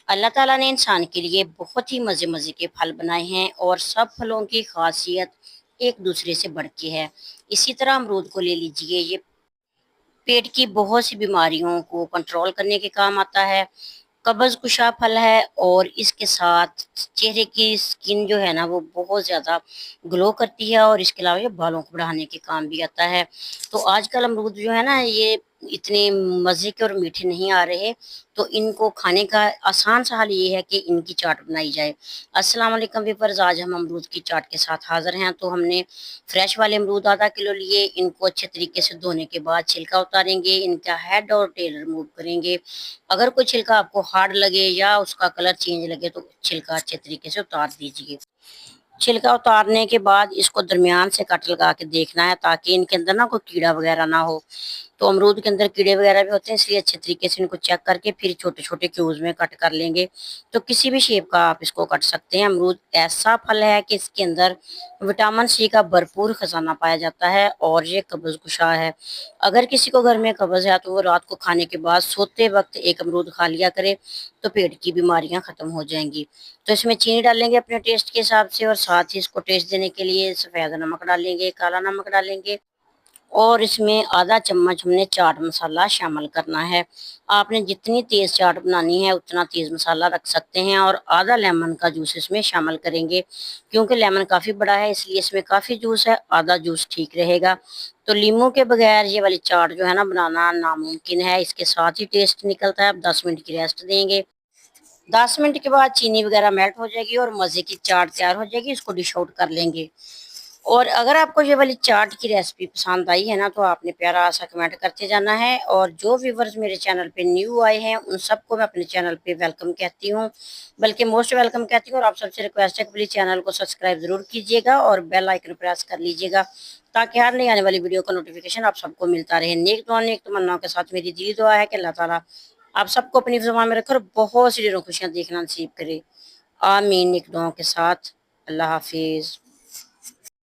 اللہ ताला ने इंसान के लिए बहुत ही मज़े मज़े के फल बनाए हैं और सब फलों की खासियत एक दूसरे से बढ़ के है। इसी तरह अमरूद को ले लीजिए, ये पेट की बहुत सी बीमारियों को कंट्रोल करने के काम आता है। कब्ज़ कुशा फल है और इसके साथ चेहरे की स्किन जो है ना वो बहुत ज़्यादा ग्लो करती है और इसके अलावा ये बालों को बढ़ाने के काम भी आता है। तो आजकल अमरूद जो है ना ये इतने मज़े के और मीठे नहीं आ रहे, तो इनको खाने का आसान सा हल ये है कि इनकी चाट बनाई जाए। अस्सलाम वालेकुम व्यूअर्स, आज हम अमरूद की चाट के साथ हाज़िर हैं। तो हमने फ्रेश वाले अमरूद आधा किलो लिए, इनको अच्छे तरीके से धोने के बाद छिलका उतारेंगे, इनका हेड और टेल रिमूव करेंगे। अगर कोई छिलका आपको हार्ड लगे या उसका कलर चेंज लगे तो छिलका अच्छे तरीके से उतार दीजिए। छिलका उतारने के बाद इसको दरमियान से कट लगा के देखना है ताकि इनके अंदर ना कोई कीड़ा वगैरह ना हो। तो अमरूद के अंदर कीड़े वगैरह भी होते हैं, इसलिए अच्छे तरीके से इनको चेक करके फिर छोटे छोटे क्यूब्स में कट कर लेंगे। तो किसी भी शेप का आप इसको कट सकते हैं। अमरूद ऐसा फल है कि इसके अंदर विटामिन सी का भरपूर खजाना पाया जाता है और ये कब्ज़ कुशा है। अगर किसी को घर में कब्ज़ है तो वो रात को खाने के बाद सोते वक्त एक अमरूद खा लिया करे, तो पेट की बीमारियां ख़त्म हो जाएंगी। तो इसमें चीनी डालेंगे अपने टेस्ट के हिसाब से और साथ ही इसको टेस्ट देने के लिए सफ़ेद नमक डालेंगे, काला नमक डालेंगे और इसमें आधा चम्मच हमने चाट मसाला शामिल करना है। आपने जितनी तेज़ चाट बनानी है उतना तेज़ मसाला रख सकते हैं और आधा लेमन का जूस इसमें शामिल करेंगे। क्योंकि लेमन काफ़ी बड़ा है इसलिए इसमें काफ़ी जूस है, आधा जूस ठीक रहेगा। तो लीमू के बगैर ये वाली चाट जो है ना बनाना नामुमकिन है। इसके साथ ही टेस्ट निकलता है। अब 10 मिनट की रेस्ट देंगे। 10 मिनट के बाद चीनी वगैरह मेल्ट हो जाएगी और मज़े की चाट तैयार हो जाएगी। इसको डिश आउट कर लेंगे। और अगर आपको ये वाली चाट की रेसिपी पसंद आई है ना तो आपने प्यारा सा कमेंट करते जाना है। और जो व्यूवर्स मेरे चैनल पे न्यू आए हैं उन सबको मैं अपने चैनल पे वेलकम कहती हूँ, बल्कि मोस्ट वेलकम कहती हूँ। और आप सबसे रिक्वेस्ट है कि प्लीज़ चैनल को सब्सक्राइब ज़रूर कीजिएगा और बेल आइकन प्रेस कर लीजिएगा ताकि हर नई आने वाली वीडियो का नोटिफिकेशन आप सबको मिलता रहे। नेक दुआ नेक तमन्नाओं के साथ मेरी दिली दुआ है कि अल्लाह ताला आप सबको अपनी ज़ुबान में रखे और बहुत सी ढेरों खुशियाँ देखना नसीब करे। आमीन। नेक दुआओं के साथ अल्लाह हाफिज़।